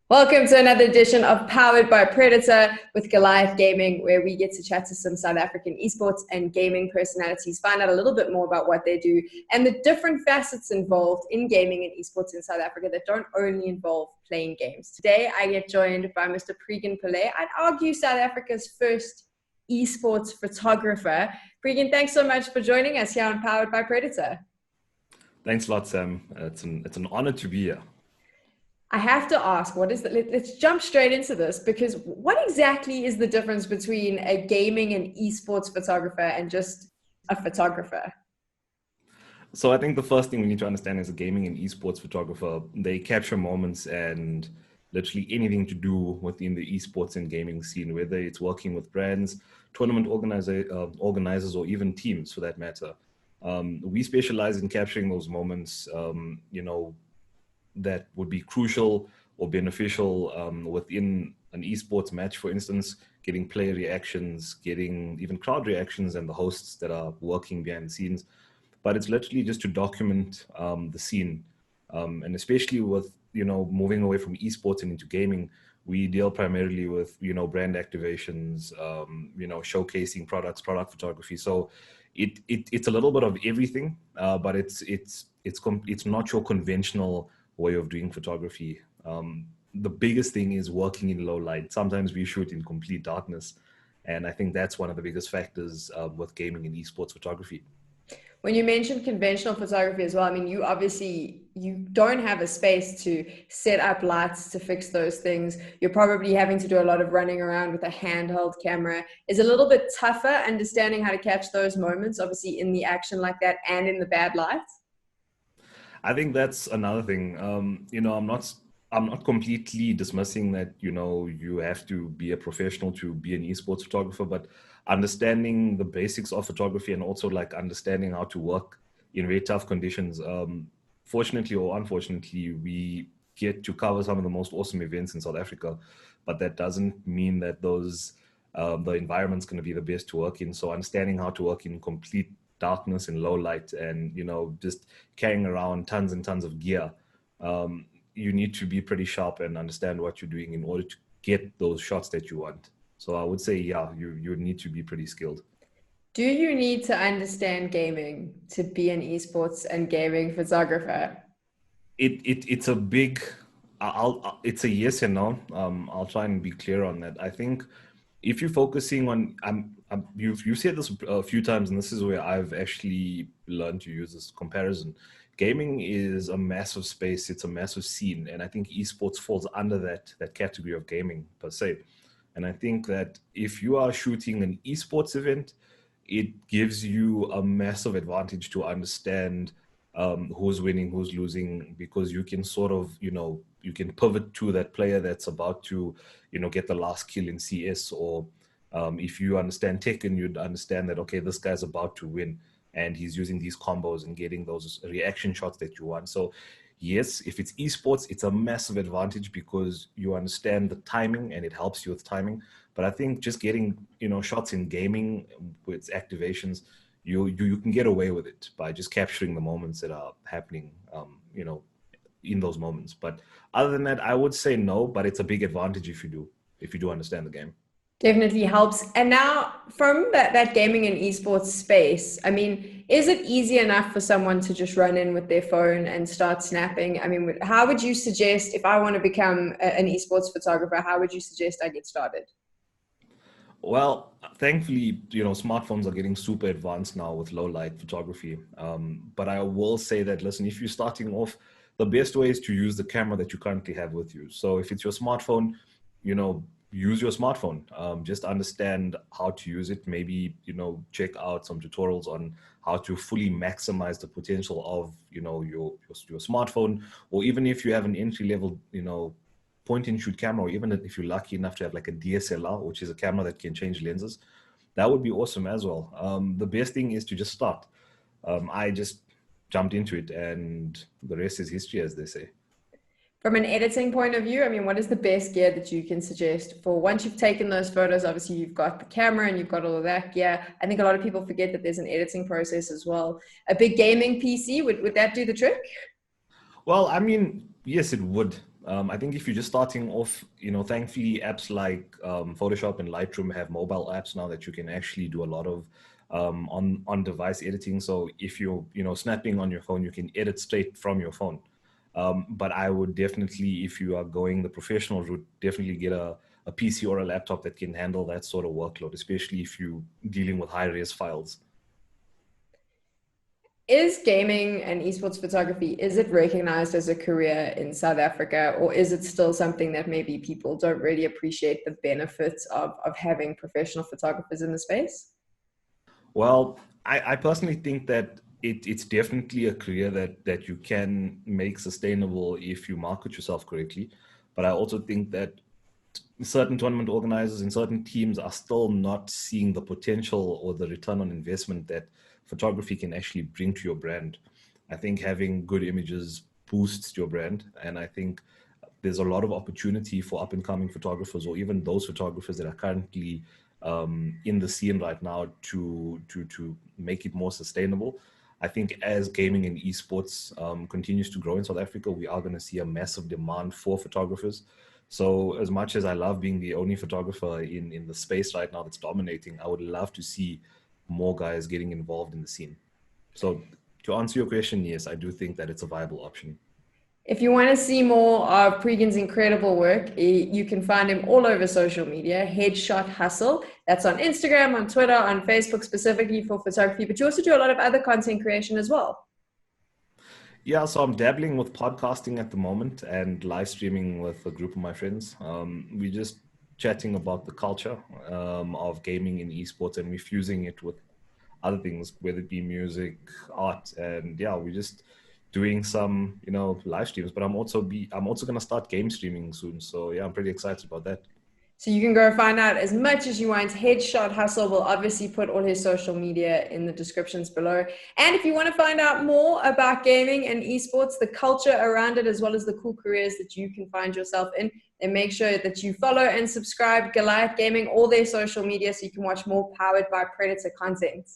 Welcome to another edition of Powered by Predator with Goliath Gaming, where we get to chat to some South African esports and gaming personalities, find out a little bit more about what they do and the different facets involved in gaming and esports in South Africa that don't only involve playing games. Today, I get joined by Mr. Pregan Pillay. I'd argue South Africa's first esports photographer. Pregan, thanks so much for joining us here on Powered by Predator. Thanks a lot, Sam. It's an honor to be here. I have to ask, let's jump straight into this, because what exactly is the difference between a gaming and esports photographer and just a photographer? So I think the first thing we need to understand is a gaming and esports photographer, they capture moments and literally anything to do within the esports and gaming scene, whether it's working with brands, tournament organizers, or even teams for that matter. We specialize in capturing those moments, that would be crucial or beneficial within an esports match, for instance, getting player reactions, getting even crowd reactions and the hosts that are working behind the scenes. But it's literally just to document the scene. And especially with, moving away from esports and into gaming, we deal primarily with, brand activations, showcasing products, product photography. So it's a little bit of everything, but it's not your conventional way of doing photography. The biggest thing is working in low light. Sometimes we shoot in complete darkness. And I think that's one of the biggest factors with gaming and esports photography. When you mentioned conventional photography as well, I mean, you don't have a space to set up lights to fix those things. You're probably having to do a lot of running around with a handheld camera. Is it a little bit tougher understanding how to catch those moments, obviously in the action like that and in the bad lights? I think that's another thing. I'm not completely dismissing that, you have to be a professional to be an esports photographer, but understanding the basics of photography and also like understanding how to work in very tough conditions. Fortunately or unfortunately, we get to cover some of the most awesome events in South Africa, but that doesn't mean that the environment's going to be the best to work in. So understanding how to work in complete darkness and low light and just carrying around tons and tons of gear, you need to be pretty sharp and understand what you're doing in order to get those shots that you want. So I would say, yeah, you need to be pretty skilled. Do you need to understand gaming to be an esports and gaming photographer? It's a big, it's a yes and no. I'll try and be clear on that. I think if you're focusing on, you've said this a few times, and this is where I've actually learned to use this comparison. Gaming is a massive space, it's a massive scene, and I think esports falls under that category of gaming per se. And I think that if you are shooting an esports event, it gives you a massive advantage to understand who's winning, who's losing, because you can sort of, you can pivot to that player that's about to, get the last kill in CS, or if you understand Tekken, you'd understand that, okay, this guy's about to win and he's using these combos and getting those reaction shots that you want. So yes, if it's esports, it's a massive advantage because you understand the timing and it helps you with timing. But I think just getting, shots in gaming with activations, you can get away with it by just capturing the moments that are happening, in those moments. But other than that, I would say no, but it's a big advantage if you do understand the game. Definitely helps. And now from that gaming and esports space, I mean, is it easy enough for someone to just run in with their phone and start snapping? I mean, how would you suggest, if I want to become an esports photographer, how would you suggest I get started? Well, thankfully, smartphones are getting super advanced now with low light photography. But I will say that, listen, if you're starting off, the best way is to use the camera that you currently have with you. So if it's your smartphone, use your smartphone. Just understand how to use it. Maybe, check out some tutorials on how to fully maximize the potential of, your smartphone. Or even if you have an entry level, point and shoot camera, or even if you're lucky enough to have like a DSLR, which is a camera that can change lenses, that would be awesome as well. The best thing is to just start. I just jumped into it and the rest is history, as they say. From an editing point of view, I mean, what is the best gear that you can suggest for once you've taken those photos? Obviously, you've got the camera and you've got all of that gear. I think a lot of people forget that there's an editing process as well. A big gaming PC, would that do the trick? Well, I mean, yes, it would. I think if you're just starting off, thankfully apps like Photoshop and Lightroom have mobile apps now that you can actually do a lot of on device editing. So if you're snapping on your phone, you can edit straight from your phone. But I would definitely, if you are going the professional route, definitely get a PC or a laptop that can handle that sort of workload, especially if you're dealing with high-res files. Is gaming and esports photography, is it recognized as a career in South Africa, or is it still something that maybe people don't really appreciate the benefits of having professional photographers in the space? Well, I personally think that it's definitely a career that you can make sustainable if you market yourself correctly. But I also think that certain tournament organizers and certain teams are still not seeing the potential or the return on investment that photography can actually bring to your brand. I think having good images boosts your brand, and I think there's a lot of opportunity for up and coming photographers, or even those photographers that are currently in the scene right now, to make it more sustainable. I think as gaming and esports continues to grow in South Africa, we are going to see a massive demand for photographers. So as much as I love being the only photographer in the space right now that's dominating, I would love to see more guys getting involved in the scene. So to answer your question, yes, I do think that it's a viable option. If you want to see more of Pregan's incredible work, you can find him all over social media, Headshot Hustle. That's on Instagram, on Twitter, on Facebook, specifically for photography, but you also do a lot of other content creation as well. Yeah, so I'm dabbling with podcasting at the moment and live streaming with a group of my friends. We're just chatting about the culture of gaming in esports, and we're fusing it with other things, whether it be music, art, and yeah, we're just doing some, live streams. But I'm also gonna start game streaming soon. So yeah, I'm pretty excited about that. So you can go find out as much as you want. Headshot Hustle will obviously put all his social media in the descriptions below. And if you want to find out more about gaming and esports, the culture around it, as well as the cool careers that you can find yourself in, then make sure that you follow and subscribe Goliath Gaming, all their social media, so you can watch more Powered by Predator content.